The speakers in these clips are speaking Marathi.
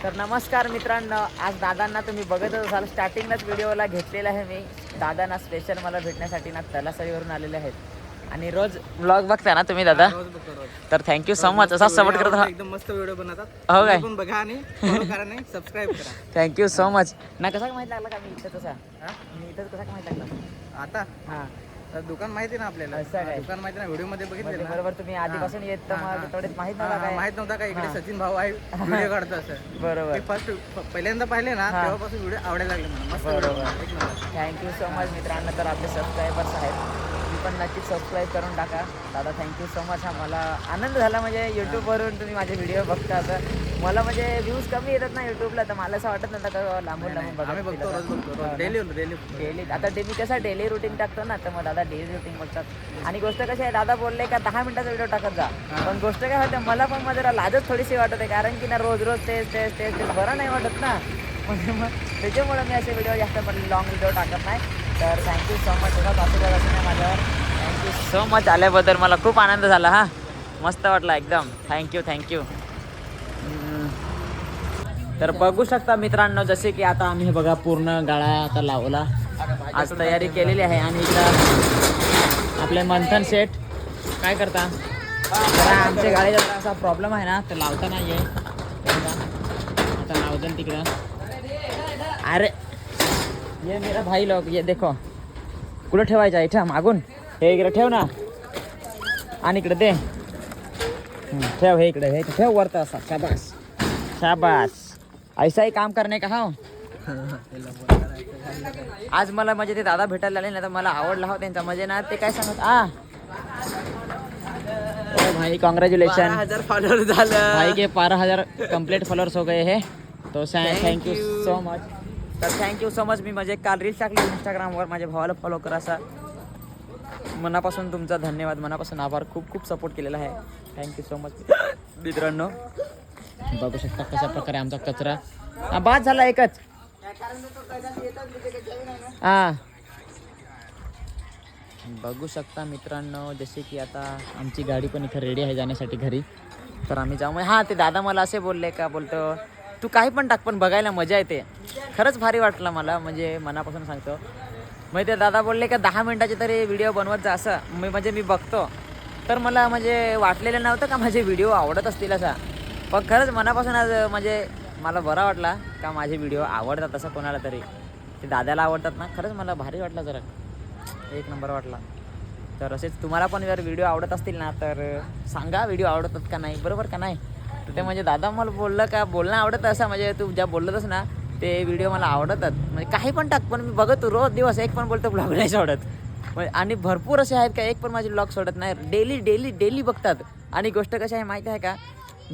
तर नमस्कार मित्रांनो, आज दादांना तुम्ही बघतच असाल, स्टार्टिंगलाच व्हिडिओला घेतलेला आहे मी. दादांना स्पेशल मला भेटण्यासाठी ना तलासरीवरून आलेले आहेत आणि रोज ब्लॉग बघता ना तुम्ही दादा. तर थँक्यू सो मच, असा सपोर्ट करत आहात. एकदम मस्त व्हिडिओ बनवतात. हो काय, पण बघा आणि फॉलो करा आणि सबस्क्राइब करा. Thank you so much. ना कसा माहित लागला का मी इथं तसा, मी इथं कसा माहित लागला आता हां तर दुकान माहिती ना आपल्याला, असं काय? दुकान माहिती ना, व्हिडिओ मध्ये बघितलं ना. बरोबर, तुम्ही आधीपासून येत तर मग थोडेच माहित नव्हता काय. माहित नव्हता का इकडे हां. सचिन भाऊ आहे व्हिडिओ काढतो असं. बरोबर मी फर्स्ट पहिल्यांदा पाहिले ना हां. तेव्हापासून व्हिडिओ आवडायला लागले मला. मस्त व्हिडिओ बरोबर. एक नंबर. थँक्यू सो मच मित्रांनो. तर आपले सबस्क्रायबर्स आहेत, तुम्ही पण नक्कीच सबस्क्राईब करून टाका. दादा थँक्यू सो मच. हा मला आनंद झाला, म्हणजे यूट्यूबवरून तुम्ही माझे व्हिडिओ बघता. असं मला म्हणजे व्ह्यूज कमी येतात ना यूट्यूबला, तर मला असं वाटत नव्हतं का लांबून लांबून आम्ही बघतो, रोज बघतो, डेली डेली. आता मी कसं डेली रुटीन टाकतो ना, तर मग दादा डेली रुटीन बघतात. आणि गोष्ट कशी आहे, दादा बोलले का 10 मिनिटाचा व्हिडिओ टाकत जा. पण गोष्ट काय होते, मला पण मग जरा लाजच थोडीशी वाटत आहे, कारण की ना रोज रोज तेच तेच तेच तेच बरं नाही वाटत ना. म्हणजे मग त्याच्यामुळं मी असे व्हिडिओ जास्त लॉंग व्हिडिओ टाकत नाही. तर थँक्यू सो मच, असाच आशीर्वाद असेल ना माझ्यावर. थँक्यू सो मच आल्याबद्दल. मला खूप आनंद झाला. हा मस्त वाटला एकदम. थँक्यू. तर बघू शकता मित्रांनो, जसे की आता आम्ही बघा पूर्ण गाळा आता लावला, आज तयारी केलेली आहे. आणि इकडं आपले मंथन शेठ काय करता, जरा आमच्या गाडीचा जरा असा प्रॉब्लेम आहे ना, तर लावता नाही आहे. आता लावतं तिकडं. अरे ये मेरा भाई लोग, ये देखो कुठं ठेवायचं इथं मागून, हे इकडे ठेव ना, आणि इकडे दे ठेव, हे इकडे हे ठेव वरतं असा. शाबास शाबास, ऐसा ही काम करणे का. हो आज मला म्हणजे ते दादा भेटायला आले ना, तर मला आवडला हो त्यांचा. म्हणजे ना ते काय सांगत भाई कॉन्ग्रेचुलेशन, 12,000 फॉलोअर झालं भाई के 12,000 कंप्लीट फॉलोअर्स हो गए हैं. तो थँक्यू सो मच. तर थँक्यू सो मच. मी म्हणजे काल रील्स टाकली इंस्टाग्रामवर, माझ्या भावाला फॉलो करा. असा मनापासून तुमचा धन्यवाद, मनापासून आभार. खूप खूप सपोर्ट केलेला आहे. थँक्यू सो मच मित्रांनो. बघू शकता कशा प्रकारे आमचा कचरा बाद झाला एकच. हां बघू शकता मित्रांनो, जसे की आता आमची गाडी पण इथं रेडी आहे जाण्यासाठी घरी. तर आम्ही जाऊ. हां ते दादा मला असे बोलले का, बोलतो तू काही पण टाक पण बघायला मजा येते. खरंच भारी वाटलं मला, म्हणजे मनापासून सांगतो. मग ते दादा बोलले का 10 मिनिटाचे तरी व्हिडिओ बनवत जा. असं मी बघतो, तर मला म्हणजे वाटलेलं नव्हतं का माझे व्हिडिओ आवडत असतील असा. पण खरंच मनापासून आज म्हणजे मला बरा वाटला का माझे व्हिडिओ आवडतात असं कोणाला तरी. ते दादाला आवडतात ना, खरंच मला भारी वाटलं, जरा एक नंबर वाटला. तर असेच तुम्हाला पण जर व्हिडिओ आवडत असतील ना, तर सांगा व्हिडिओ आवडतात का नाही, बरोबर का नाही. तर ते म्हणजे दादा मला बोललं का बोलणं आवडतं असं, म्हणजे तू ज्या बोलतच ना ते व्हिडिओ मला आवडतात. म्हणजे काही पण टाक, पण मी बघतो रोज दिवस, एक पण बोलतो ब्लॉग नाही सोडत. आणि भरपूर असे आहेत का एक पण माझे ब्लॉग सोडत नाही, डेली बघतात. आणि गोष्ट कशी आहे माहिती आहे का,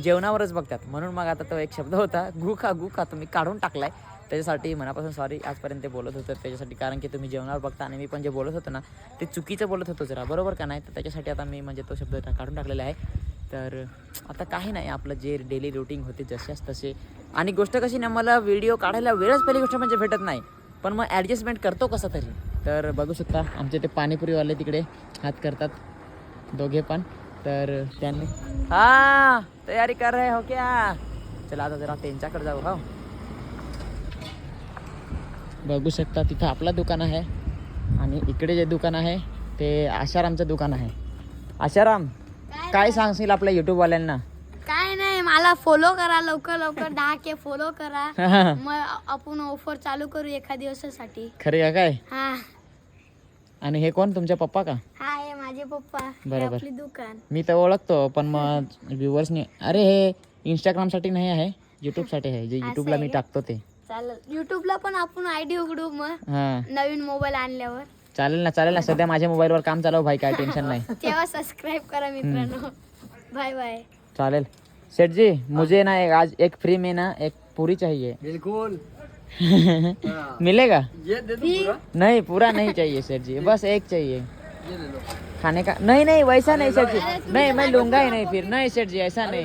जेवणावरच बघतात. म्हणून मग आता तो एक शब्द होता गु खा तुम्ही काढून टाकलाय, त्याच्यासाठी मनापासून सॉरी. आजपर्यंत ते बोलत होतं त्याच्यासाठी, कारण की तुम्ही जेवणावर बघता आणि मी पण जे बोलत होतो ना ते चुकीचं बोलत होतो जरा, बरोबर का नाही. तर त्याच्यासाठी आता मी म्हणजे तो शब्द काढून टाकलेला आहे. तर आता काही नाही, आपलं जे डेली रुटीन होते जशाच तसे. आणि गोष्ट कशी ना, मला व्हिडिओ काढायला वेळच पहिली गोष्ट म्हणजे भेटत नाही, पण मग ॲडजस्टमेंट करतो कसं तरी. तर बघू शकता आमचे ते पाणीपुरीवाले तिकडे हात करतात दोघे पण. तर त्यांनी हां तयारी कर रहे हो क्या. चला आता जरा त्यांच्याकडे जाऊ. हो बघू शकता तिथं आपलं दुकान आहे, आणि इकडे जे दुकान आहे ते आशारामचं दुकान आहे. आशाराम काय सांगशील आपल्या यूट्यूबवाल्यांना. काय नाही, मला फॉलो करा, लवकर 10K फॉलो करा. मग आपण ऑफर चालू करू एका दिवसासाठी. खरे का काय. हा आणि हे कोण, तुमच्या पप्पा का. हा हे माझे पप्पा. बरोबर. आपली दुकान मी तर ओळखतो, पण मग व्ह्युअर्सनी अरे हे इंस्टाग्रामसाठी नाही आहे, यूट्यूबसाठी आहे, जे यूट्यूबला मी टाकतो ते. चालेल, युट्यूबला पण आपण आयडी उघडू मग हां नवीन मोबाईल आणल्यावर. चालेल ना. सध्या माझ्या मोबाईलवर काम चालव भाई, काय टेन्शन नाही. तेव्हा सबस्क्राईब करा मित्रांनो. Bye bye. चालेल सेठ जी, मुझे ना आज एक फ्री में ना एक पूरी चाहिए. बिल्कुल मिलेगा. ये दे दो पूरा. नहीं पूरा नहीं चाहिए सेठ जी, बस एक चाहिए ये ले लो. खाने का. नहीं वैसा नहीं सेठ जी, नहीं मैं लूंगा ही नहीं फिर. नहीं सेठ जी ऐसा नहीं,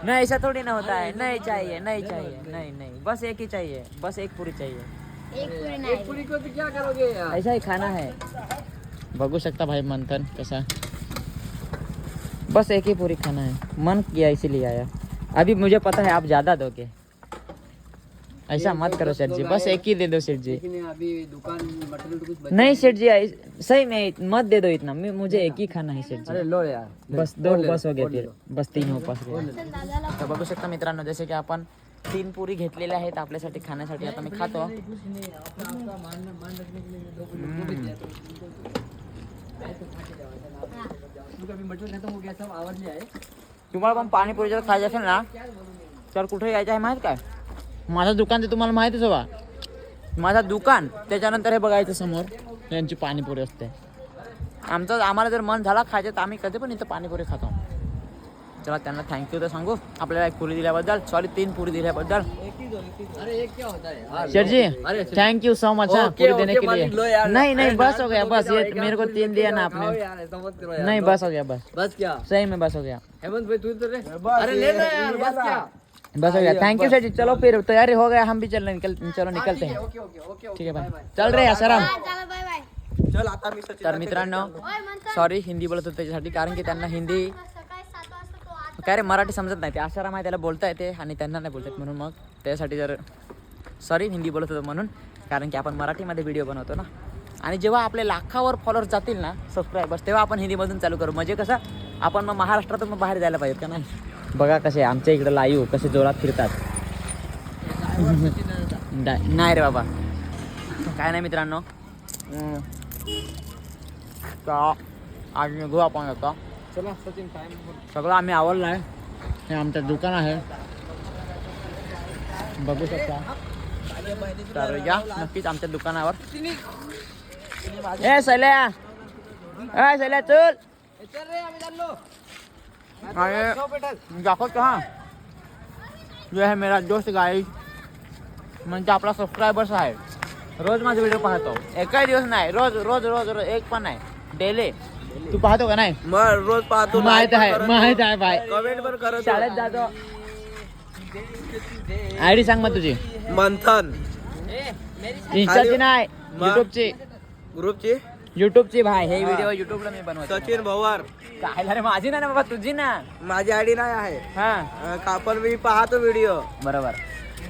नहीं ऐसा थोड़ी ना होता है. नहीं चाहिए नहीं बस एक ही चाहिए, बस एक पूरी चाहिए. एक पूरी नाही. पूरी को तो क्या करोगे यार. ऐसा ही खाना है. बघू शकता भाई मंथन कैसा, बस एक ही पूरी खाना है. मन किया इसीलिए आया. अभी मुझे पता है आप ज़्यादा दोगे. ऐसा मत करो सेठ जी, बस एक ही दे दो सेठ जी। लेकिन अभी दुकान मटेरियल तो कुछ बचा नहीं सेठ जी सही में मत दे दो इतना, मुझे एक ही खाना है सेठ जी। अरे लो यार, बस दो बस हो गया फिर, बस 3 हो पास गया. तर बघू शकता मित्रांनो, जसे की आपण 3 पुरी घेतलेल्या आहेत आपल्यासाठी खाण्यासाठी. आता मी खातो. तुम्हाला पण पाणीपुरी जर खायचं असेल ना तर कुठे यायचं आहे माहित काय? माझं दुकान ते तुम्हाला माहितीच हवा. माझं दुकान त्याच्यानंतर हे बघायचं समोर यांची पाणीपुरी असते. आम्हाला जर मन झाला खायचं तर आम्ही कधी पण इथं पाणीपुरी खातो. चला त्यांना थँक्यू तर सांगू आपल्याला 1 पुरी दिल्याबद्दल, सॉरी 3 पुरी दिल्याबद्दल. अरे ये क्या होता है यार? शेठ जी thank you so much okay, पूरी ओके, देने के लिए. लो यार. नहीं नहीं अरे बस ना, हो गया, तो बस बताओ, ये एक मेरे को आध 3 दिया ना खाओ आपने. यार, ऐसा मत करो यार. नहीं बस हो गया, बस बस क्या? सही में बस हो गया, हेमंत भाई तू तो रे. अरे ले लो यार, बस क्या? बस हो गया. थैंक यू शेठ जी. चलो फिर तैयारी हो गया, हम भी चलो निकलते हैं. ओके ओके ओके ठीक है भाई, चल रे आसाराम. चला बाय बाय. चल आता मी सचिन. तर मित्रांनो ओय म्हणतात सॉरी हिंदी बोलत होतो त्याच्यासाठी, कारण की त्यांना हिंदी सकाळी 7 वाजता तो आत. काय रे मराठी समजत नाही. ते आसाराम आहे त्याला बोलता येते आणि त्यांना नाही बोलतात, म्हणून मग त्यासाठी जर सॉरी हिंदी बोलत होतो म्हणून, कारण की आपण मराठीमध्ये व्हिडिओ बनवतो ना. आणि जेव्हा आपले लाखावर फॉलोअर्स जातील ना सबस्क्रायबर्स, तेव्हा आपण हिंदीमधून चालू करू. म्हणजे कसं आपण मग महाराष्ट्रातून मग बाहेर जायला पाहिजे का नाही. बघा कसे आमच्या इकडे लाईव्ह कसे जोरात फिरतात. नाही रे बाबा काय नाही मित्रांनो. आज निघू आपण आता. चला सचिन टाइम. सगळं आम्ही आवडलं आहे. हे आमचं दुकान आहे, बघू शकता. तर या नक्कीच आमच्या दुकानावर. ए सैल्या, ए सैल्या चल. चल रे आम्ही चाललो. आणि दाखवतो हा, ये है मेरा दोस्त गाइस, म्हणजे आपला सबस्क्रायबर्स आहे. रोज माझे व्हिडिओ पाहतो, एकही दिवस नाही, रोज रोज रोज रोज एक पण नाही, डेली. तू पाहतो का नाही? मग रोज पाहतो. माहित आहे भाई. कमेंट पण करत. शाळेत जातो. आयडी सांग मग तुझी. मंथन इंस्टाची नाही, मग? युट्यूबची. ग्रुपची युट्यूबची भाई, हे व्हिडिओ युट्यूबला मी बनवतो. सचिन भवार. काय रे माझी ना बाबा, तुझी ना. माझी आयडी नाही आहे. हा कापण मी पाहतो व्हिडिओ. बरोबर.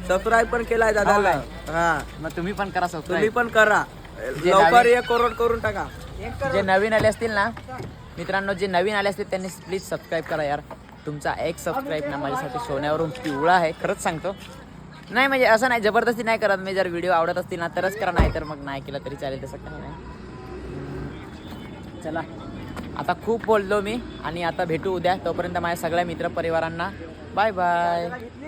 सबस्क्राईब पण केलाय दादाला. हा मग तुम्ही पण करा तुम्ही सबस्क्राईब. पण करा. जे लवकर नवीन- 1 करोड करून टाका. जे नवीन आले असतील ना मित्रांनो, जे नवीन आले असतील त्यांनी प्लीज सबस्क्राईब करा यार. तुमचा एक सबस्क्राईब ना माझ्यासाठी सोन्यावरून पिवळा आहे, खरंच सांगतो. नाही म्हणजे असं नाही, जबरदस्ती नाही करत मी. जर व्हिडिओ आवडत असतील ना तरच करा, नाही तर मग नाही केला तरी चालेल, तसं काही नाही. चला आता खूप बोललो मी, आणि आता भेटू उद्या. तोपर्यंत माझ्या सगळ्या मित्रपरिवारांना बाय बाय.